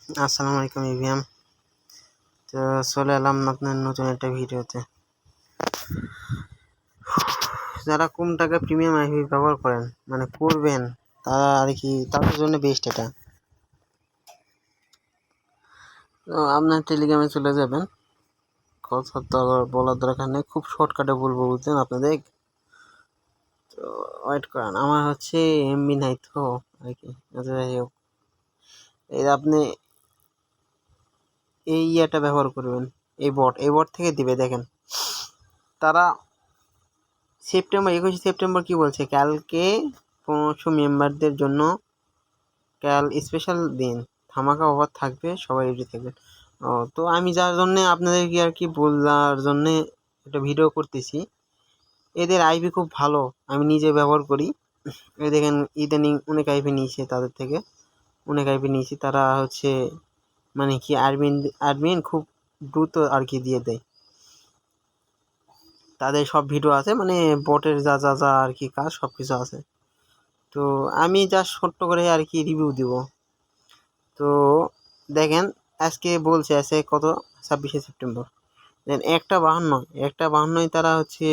আসসালামু আলাইকুম ইভিএম। তো চলে এলাম আপনার নতুন একটা ভিডিওতে। যারা কম টাকা প্রিমিয়াম আইপি ব্যবহার করেন মানে করবেন, তারা আর কি তাদের জন্য বেস্ট এটা। তো আপনার টেলিগ্রামে চলে যাবেন, কথা তো বলার দরকার নেই, খুব শর্টকাটে বলবো, বুঝলেন আপনাদের। তো ওয়েট করেন, আমার হচ্ছে এমবি নাই তো আর কি। যাই হোক, এই আপনি এই ইয়েটা ব্যবহার করবেন, এই বট থেকে দিবে। দেখেন তারা সেপ্টেম্বর 21 সেপ্টেম্বর কি বলছে, কালকে 500 মেম্বারদের জন্য কাল স্পেশাল দিন, ধামাকা অফার থাকবে, সবাই রেডি থাকবেন। তো আমি যার জন্যে আপনাদেরকে আর কি বলার জন্যে একটা ভিডিও করতেছি। এদের আইপি খুব ভালো, আমি নিজে ব্যবহার করি। এই দেখেন ইদানিং অনেক আইপি নিয়েছে তাদের থেকে, অনেক আইপি নিয়েছি। তারা হচ্ছে মানে কি অ্যাডমিন খুব দ্রুত আর কি দিয়ে দেয়। তাদের সব ভিডিও আছে, মানে বটের যা যা যা আর কি কাজ সব কিছু আছে। তো আমি জাস্ট ছোট্ট করে আর কি রিভিউ দিব। তো দেখেন আজকে বলছে আছে কত, 26 সেপ্টেম্বর, দেন 1:52 তারা হচ্ছে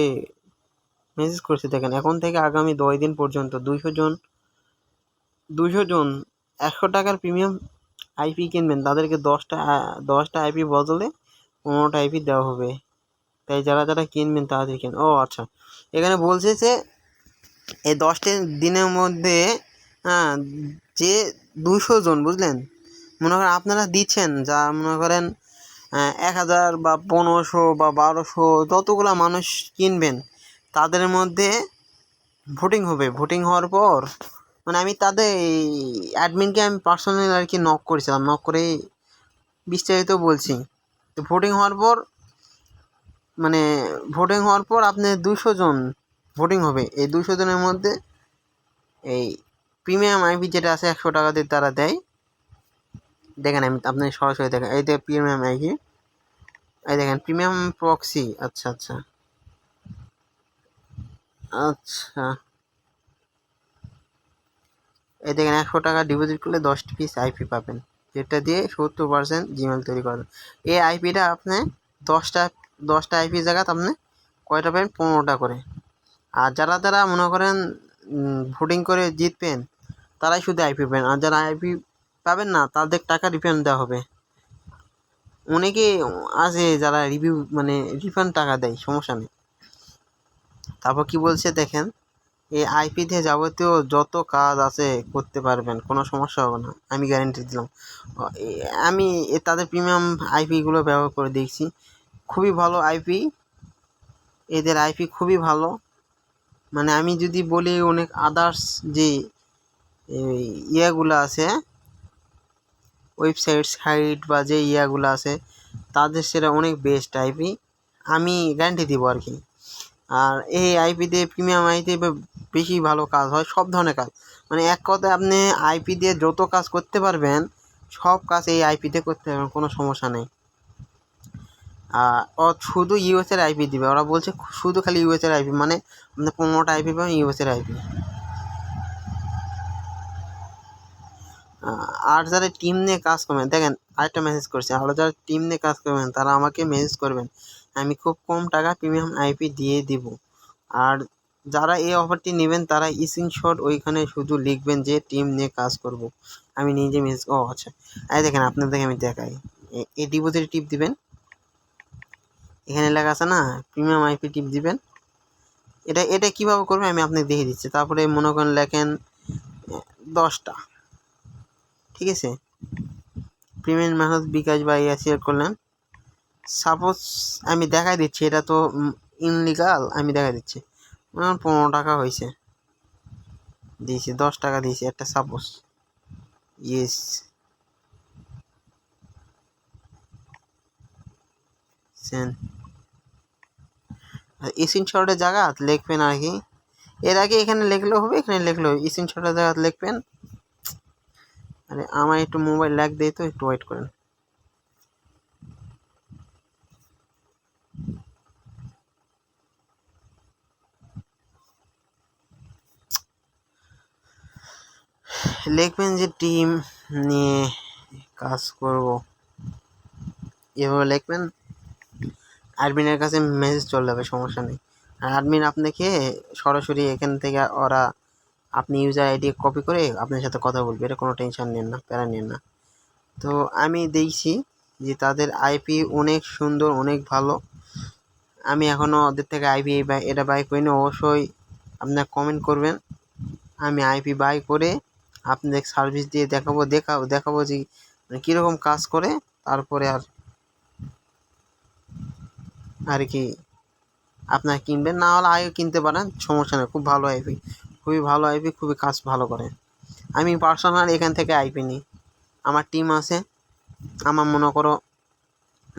মেসেজ করছে। দেখেন এখন থেকে আগামী 10 দিন পর্যন্ত 200 জন 100 টাকার প্রিমিয়াম আইপি কিনবেন, তাদেরকে 10টা আইপি বদলে 15টা আইপি দেওয়া হবে। তাই যারা যারা কিনবেন তাড়াতাড়ি কেন। ও আচ্ছা, এখানে বলছে যে এই 10টা দিনের মধ্যে, হ্যাঁ, যে 200 জন, বুঝলেন, মনে করেন আপনারা দিচ্ছেন, যা মনে করেন 1000 বা 1500 বা 1200 যতগুলা মানুষ কিনবেন, তাদের মধ্যে ভোটিং হবে। ভোটিং হওয়ার পর মানে আমি তাদের অ্যাডমিনকে আমি পার্সোনালি আর কি নক করেছিলাম, নক করে বিস্তারিত বলছি। তো ভোটিং হওয়ার পর মানে আপনি 200 জন ভোটিং হবে। এই 200 জনের মধ্যে এই প্রিমিয়াম আইপি যেটা আছে 100 টাকা দিয়ে তারা দেয়। দেখেন আমি আপনি সরাসরি দেখেন, এই যে প্রিমিয়াম আইপি, এই দেখেন প্রিমিয়াম প্রক্সি। আচ্ছা আচ্ছা আচ্ছা, এই দেখেন 100 টাকা ডিপোজিট করলে 10 পিস আইপি পাবেন, যেটা দিয়ে 70% জিমেল তৈরি করবেন। এই আইপিটা আপনি 10টা 10টা আইপি জায়গাতে আপনি কয়টা পাবেন, 15টা করে। আর যারা যারা মনে করেন ভোটিং করে জিতবেন, তারাই শুধু আইপি পাবেন। আর যারা আইপি পাবেন না, তাদের টাকা রিফান্ড দেওয়া হবে। অনেকে আছে যারা মানে রিফান্ড টাকা দেয়, সমস্যা নেই। তারপর কি বলছে দেখেন, এই আইপি দিয়ে যাবতীয় যত কাজ আছে করতে পারবেন, কোনো সমস্যা হবে না, আমি গ্যারেন্টি দিলাম। আমি তাদের প্রিমিয়াম আইপিগুলো ব্যবহার করে দেখছি, খুবই ভালো আইপি। এদের আইপি খুবই ভালো। মানে আমি যদি বলি অনেক আদার্স যে ইয়াগুলো আছে, ওয়েবসাইট সাইট বা যে ইয়াগুলো আছে, তাদের সেটা অনেক বেস্ট আইপি, আমি গ্যারান্টি দিব আর কি। আর এই আইপি দিয়ে প্রিমিয়াম আইপি বেশি ভালো কাজ হয়, সব ধরনের কাজ। মানে এক কথায় আপনি আইপি দিয়ে যত কাজ করতে পারবেন, সব কাজ এই আইপিতে করতে পারবেন, কোনো সমস্যা নেই। ও শুধু ইউএসের আইপি দিবে, ওরা বলছে শুধু খালি ইউএসের আইপি, মানে আপনি 15টা আইপি পাবেন ইউএসের আইপি। আর যারা টিম নিয়ে কাজ করবেন, দেখেন আরেকটা মেসেজ করছে, আর যারা টিম নিয়ে কাজ করবেন তারা আমাকে মেসেজ করবেন, আমি খুব কম টাকা প্রিমিয়াম আইপি দিয়ে দিব। আর যারা এই অফারটি নেবেন তারা স্ক্রিনশট ওইখানে শুধু লিখবেন যে টিম নিয়ে কাজ করব, আমি নিজে মেসেজ। ও আচ্ছা, এই দেখেন আপনাদেরকে আমি দেখাই, এই ডিপোজিট টিপ দিবেন, এখানে লেখা আছে না প্রিমিয়াম আইপি টিপ দিবেন। এটা কীভাবে করবেন আমি আপনাকে দেখিয়ে দিচ্ছি। তারপরে মনে করেন লেখেন 10টা, ঠিক আছে, প্রিমিয়াম মেহনত বিকাশ বা ইয়া শেয়ার করলেন। সাপোজ আমি দেখাই দিচ্ছি, এটা তো ইনলিগাল, আমি দেখাই দিচ্ছি। 15 টাকা হয়েছে, দিয়েছি 10 টাকা দিয়েছি একটা, সাপোজ। ইয়েস, সেন স্ক্রিনশটের জায়গা লিখবেন আর কি। এর আগে এখানে লিখলেও হবে, এখানে লিখলেও হবে, স্ক্রিনশটের জায়গা লিখবেন। আরে আমার একটু মোবাইল ল্যাগ দেয়, তো একটু ওয়েট করেন। লিখবেন যে টিম নিয়ে কাজ করব এভাবে লিখবেন, অ্যাডমিনের কাছে মেসেজ চলে যাবে, সমস্যা নেই। আর অ্যাডমিন আপনাকে সরাসরি এখান থেকে ওরা আপনি ইউজার আইডি কপি করে আপনার সাথে কথা বলবে, এটা কোনো টেনশন নেন না, প্যারা নেন না। তো আমি দেখছি যে তাদের আইপি অনেক সুন্দর, অনেক ভালো। আমি এখনও ওদের থেকে আইপি এটা বাই করিনি, অবশ্যই আপনারা কমেন্ট করবেন। আমি আইপি বাই করে আপনাদের সার্ভিস দিয়ে দেখাবো যে কীরকম কাজ করে, তারপরে আর কি আপনারা কিনবেন, না হলে আগে কিনতে পারেন, সমস্যা নেই। খুব ভালো আইপি, খুবই ভালো আইপি, খুবই কাজ ভালো করে। আমি পার্সোনাল এখান থেকে আইপি নিই, আমার টিম আছে, আমার মনে করো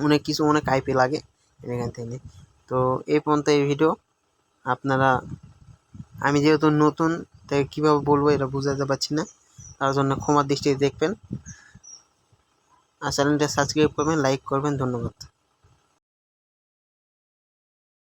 অনেক আইপি লাগে এখান থেকে নিই। তো এই পর্যন্ত এই ভিডিও। আপনারা, আমি যেহেতু নতুন তাই কীভাবে বলবো এটা বুঝাতে পারছি না, তার জন্য ক্ষমার দৃষ্টিতে দেখবেন। আর চ্যানেলটা সাবস্ক্রাইব করবেন, লাইক করবেন। ধন্যবাদ।